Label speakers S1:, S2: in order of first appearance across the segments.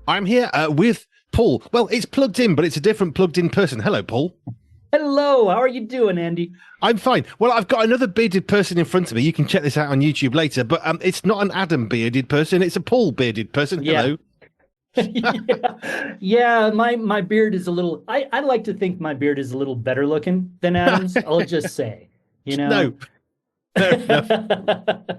S1: I'm here with Paul. Well, it's plugged in, but it's a different plugged in person. Hello, Paul.
S2: Hello, how are you doing, Andy?
S1: I'm fine. Well, I've got another bearded person in front of me. You can check this out on YouTube later, but it's not an Adam bearded person. It's a Paul bearded person.
S2: Yeah.
S1: Hello.
S2: Yeah, my beard is a little I like to think my beard is a little better looking than Adam's. I'll just say, you
S1: No,
S2: know.
S1: fair enough.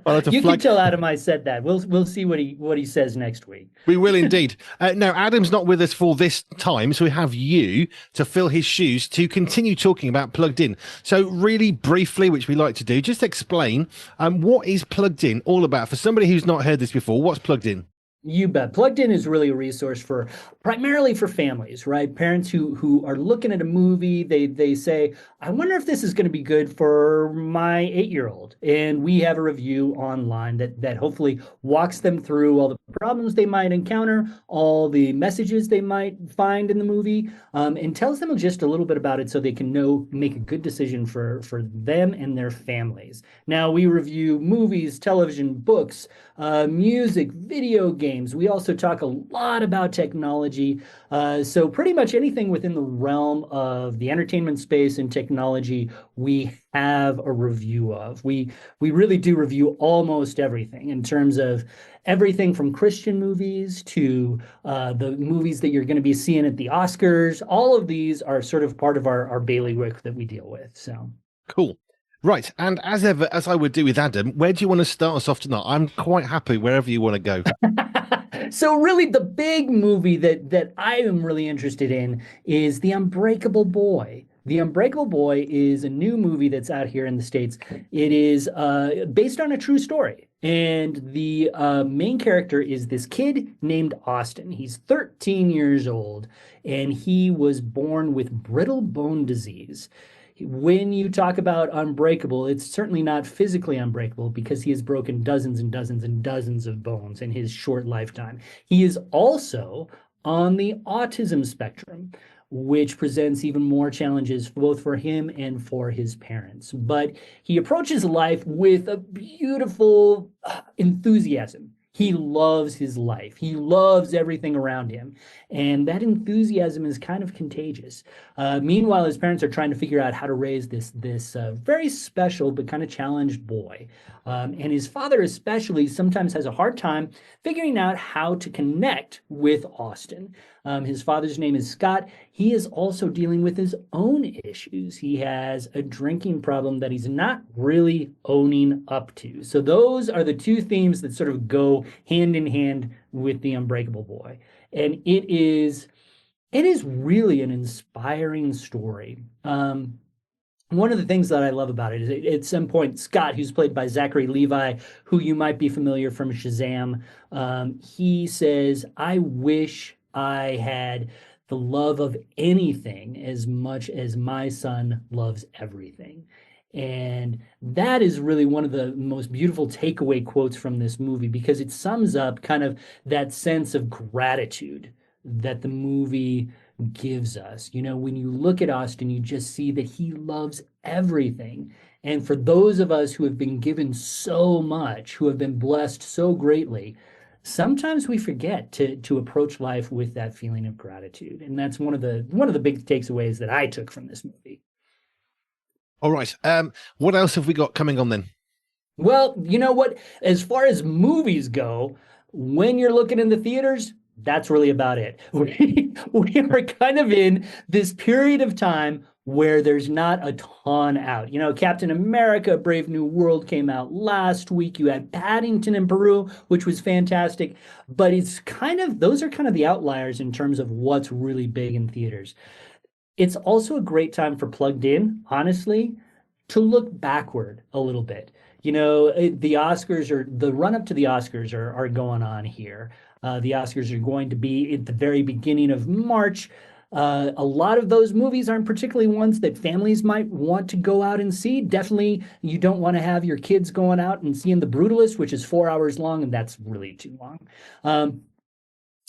S1: I'll have to
S2: You can
S1: flag.
S2: tell Adam I said that. We'll see what he says next week.
S1: We will indeed. No, Adam's not with us for this time, so we have you to fill his shoes to continue talking about plugged in. So, really briefly, which we like to do, just explain what is plugged in all about for somebody who's not heard this before. What's plugged in?
S2: You bet. Plugged In is really a resource for primarily for families, right? Parents who are looking at a movie, they say, I wonder if this is going to be good for my 8-year-old. And we have a review online that hopefully walks them through all the problems they might encounter, all the messages they might find in the movie, and tells them just a little bit about it so they can make a good decision for them and their families. Now we review movies, television, books, music, video games. We also talk a lot about technology. So pretty much anything within the realm of the entertainment space and technology, we have a review of. We really do review almost everything in terms of everything from Christian movies to the movies that you're going to be seeing at the Oscars. All of these are sort of part of our bailiwick that we deal with. So.
S1: Cool. Right. And as ever, as I would do with Adam, where do you want to start us off tonight? I'm quite happy wherever you want to go.
S2: So really the big movie that I am really interested in is The Unbreakable Boy. The Unbreakable Boy is a new movie that's out here in the States. It is based on a true story. And the main character is this kid named Austin. He's 13 years old, and he was born with brittle bone disease. When you talk about unbreakable, it's certainly not physically unbreakable because he has broken dozens and dozens and dozens of bones in his short lifetime. He is also on the autism spectrum, which presents even more challenges both for him and for his parents. But he approaches life with a beautiful enthusiasm. He loves his life. He loves everything around him. And that enthusiasm is kind of contagious. Meanwhile, his parents are trying to figure out how to raise this very special but kind of challenged boy. And his father, especially, sometimes has a hard time figuring out how to connect with Austin. His father's name is Scott. He is also dealing with his own issues. He has a drinking problem that he's not really owning up to. So those are the two themes that sort of go hand in hand with The Unbreakable Boy. And it is really an inspiring story. One of the things that I love about it is at some point, Scott, who's played by Zachary Levi, who you might be familiar from Shazam, he says, I wish I had the love of anything as much as my son loves everything. And that is really one of the most beautiful takeaway quotes from this movie because it sums up kind of that sense of gratitude that the movie gives us. You know, when you look at Austin, you just see that he loves everything. And for those of us who have been given so much, who have been blessed so greatly, sometimes we forget to approach life with that feeling of gratitude. And that's one of the big takeaways that I took from this movie.
S1: All right. What else have we got coming on then?
S2: Well, you know what? As far as movies go, when you're looking in the theaters, that's really about it. We are kind of in this period of time where there's not a ton out. You know, Captain America, Brave New World came out last week. You had Paddington in Peru, which was fantastic. But those are kind of the outliers in terms of what's really big in theaters. It's also a great time for Plugged In, honestly, to look backward a little bit. You know, the Oscars or the run up to the Oscars are going on here. The Oscars are going to be at the very beginning of March. A lot of those movies aren't particularly ones that families might want to go out and see. Definitely, you don't want to have your kids going out and seeing The Brutalist, which is 4 hours long, and that's really too long. Um,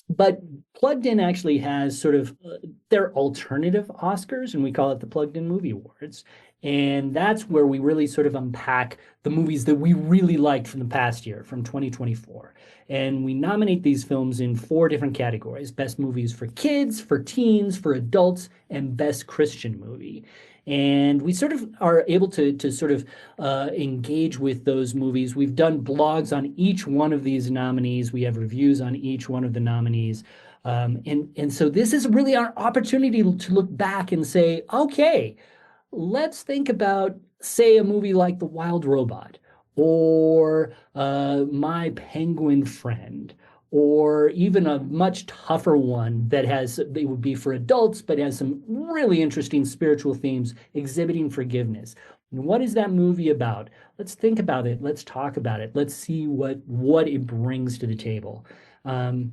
S2: But Plugged In actually has sort of their alternative Oscars, and we call it the Plugged In Movie Awards. And that's where we really sort of unpack the movies that we really liked from the past year, from 2024. And we nominate these films in four different categories: best movies for kids, for teens, for adults, and best Christian movie. And we sort of are able to sort of engage with those movies. We've done blogs on each one of these nominees. We have reviews on each one of the nominees. And so this is really our opportunity to look back and say, okay, let's think about, say, a movie like The Wild Robot, or My Penguin Friend, or even a much tougher one that has, it would be for adults, but has some really interesting spiritual themes, Exhibiting Forgiveness. And what is that movie about? Let's think about it. Let's talk about it. Let's see what it brings to the table.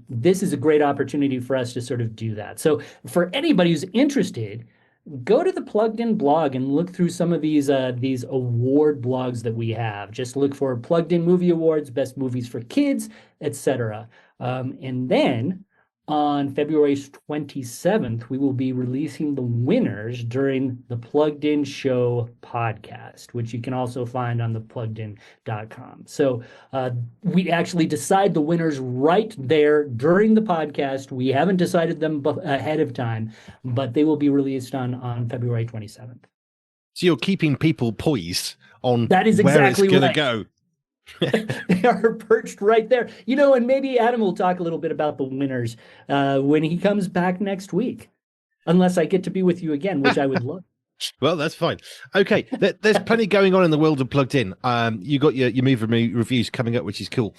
S2: This is a great opportunity for us to sort of do that. So for anybody who's interested, go to the Plugged In blog and look through some of these award blogs that we have. Just look for Plugged In Movie Awards, Best Movies for Kids, etc. And then on February 27th, we will be releasing the winners during the Plugged In Show podcast, which you can also find on the pluggedin.com. So we actually decide the winners right there during the podcast. We haven't decided them ahead of time, but they will be released on February 27th.
S1: So you're keeping people poised on
S2: that is
S1: where
S2: exactly
S1: it's going
S2: right.
S1: to go.
S2: They are perched right there. And maybe Adam will talk a little bit about the winners when he comes back next week, unless I get to be with you again, which I would love.
S1: Well, that's fine. Okay, there's plenty going on in the world of Plugged In. You got your movie reviews coming up, which is cool.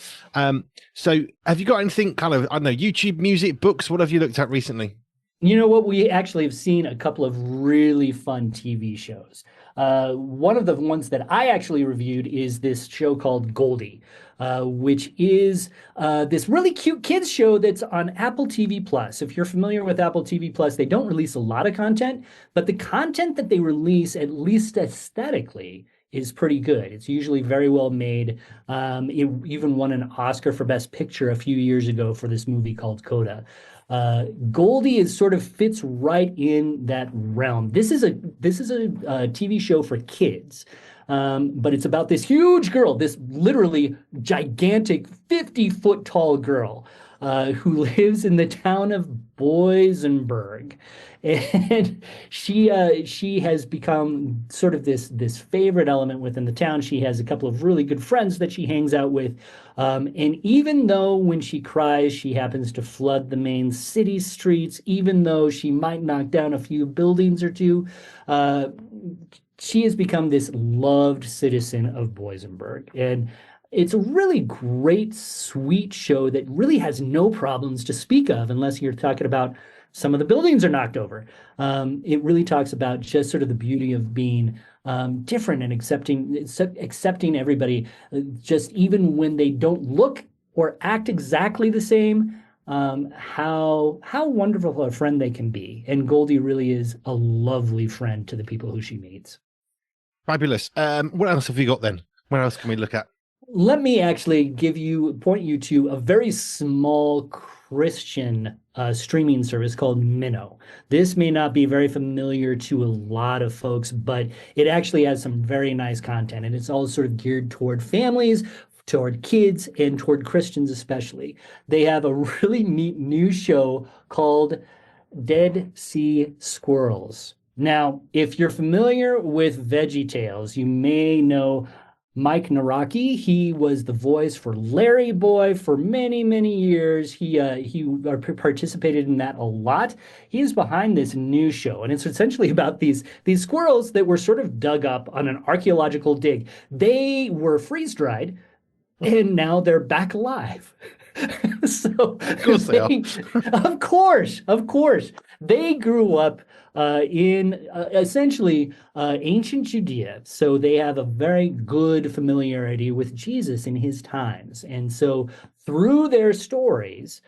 S1: So have you got anything kind of, I don't know, YouTube, music, books? What have you looked at recently?
S2: You know what? We actually have seen a couple of really fun TV shows. One of the ones that I actually reviewed is this show called Goldie, which is this really cute kids show that's on Apple TV Plus. If you're familiar with Apple TV Plus, they don't release a lot of content, but the content that they release, at least aesthetically, is pretty good. It's usually very well made. It even won an Oscar for Best Picture a few years ago for this movie called Coda. Goldie is sort of fits right in that realm. This is a TV show for kids, but it's about this huge girl, this literally gigantic 50-foot tall girl who lives in the town of Boysenberg, and she has become sort of this favorite element within the town. She has a couple of really good friends that she hangs out with, and even though when she cries, she happens to flood the main city streets, even though she might knock down a few buildings or two, she has become this loved citizen of Boysenberg. And it's a really great, sweet show that really has no problems to speak of, unless you're talking about some of the buildings are knocked over. It really talks about just sort of the beauty of being different and accepting everybody, just even when they don't look or act exactly the same. How wonderful a friend they can be. And Goldie really is a lovely friend to the people who she meets.
S1: Fabulous. What else have you got then? Where else can we look at?
S2: Let me actually point you to a very small Christian streaming service called Minnow. This may not be very familiar to a lot of folks, but it actually has some very nice content, and it's all sort of geared toward families, toward kids, and toward Christians especially. They have a really neat new show called Dead Sea Squirrels. Now, if you're familiar with VeggieTales, you may know Mike Naraki. He was the voice for Larry Boy for many, many years. He participated in that a lot. He is behind this new show, and it's essentially about these squirrels that were sort of dug up on an archaeological dig. They were freeze dried, and now they're back alive. So
S1: Of course they are.
S2: Of course, they grew up in essentially ancient Judea, so they have a very good familiarity with Jesus in his times, and so through their stories,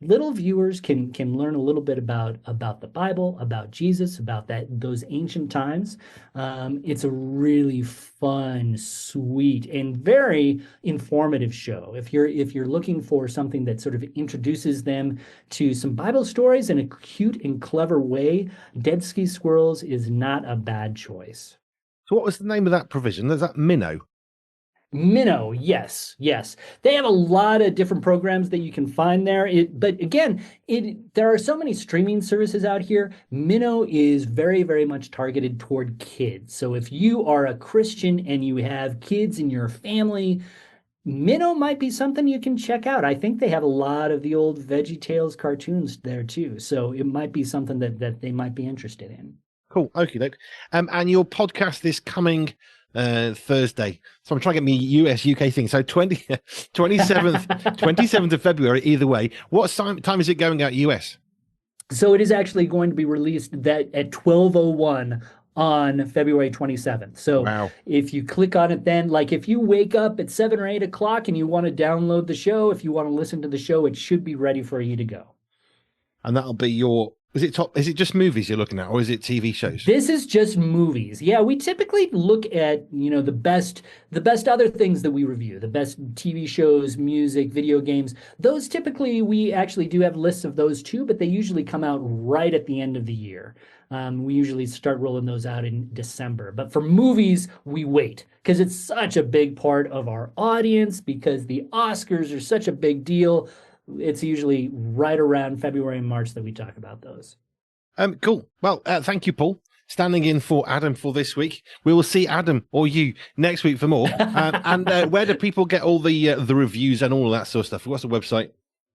S2: little viewers can learn a little bit about the Bible, about Jesus, about those ancient times. It's a really fun, sweet, and very informative show. If you're looking for something that sort of introduces them to some Bible stories in a cute and clever way, Dead Ski Squirrels is not a bad choice.
S1: So what was the name of that provision? Is that Minnow?
S2: Minnow, yes, yes. They have a lot of different programs that you can find there. But again, there are so many streaming services out here. Minnow is very, very much targeted toward kids. So if you are a Christian and you have kids in your family, Minnow might be something you can check out. I think they have a lot of the old VeggieTales cartoons there too. So it might be something that they might be interested in.
S1: Cool. Okay, doke. And your podcast is coming Thursday. So I'm trying to get me US UK thing. So 27th of February, either way. What time is it going out US?
S2: So it is actually going to be released that at 12:01 on February 27th. So
S1: Wow.
S2: if you click on it then, like if you wake up at 7 or 8 o'clock and you want to download the show, if you want to listen to the show, it should be ready for you to go.
S1: And that'll be is it just movies you're looking at, or is it TV shows?
S2: This is just movies. Yeah, we typically look at, the best other things that we review, the best TV shows, music, video games. Those typically, we actually do have lists of those too, but they usually come out right at the end of the year. We usually start rolling those out in December. But for movies, we wait because it's such a big part of our audience, because the Oscars are such a big deal. It's usually right around February and March that we talk about those.
S1: Cool. Well, thank you, Paul, standing in for Adam for this week. We will see Adam or you next week for more. And where do people get all the reviews and all of that sort of stuff? What's the website?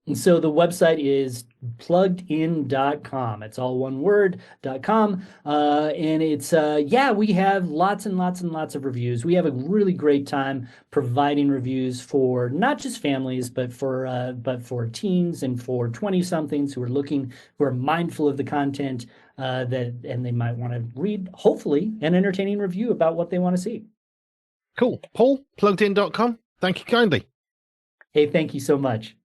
S2: And so the website is pluggedin.com. It's all one word, .com. And it's, we have lots and lots and lots of reviews. We have a really great time providing reviews for not just families, but for teens and for 20-somethings who are mindful of the content, and they might want to read, hopefully, an entertaining review about what they want to see.
S1: Cool. Paul, pluggedin.com. Thank you kindly.
S2: Hey, thank you so much.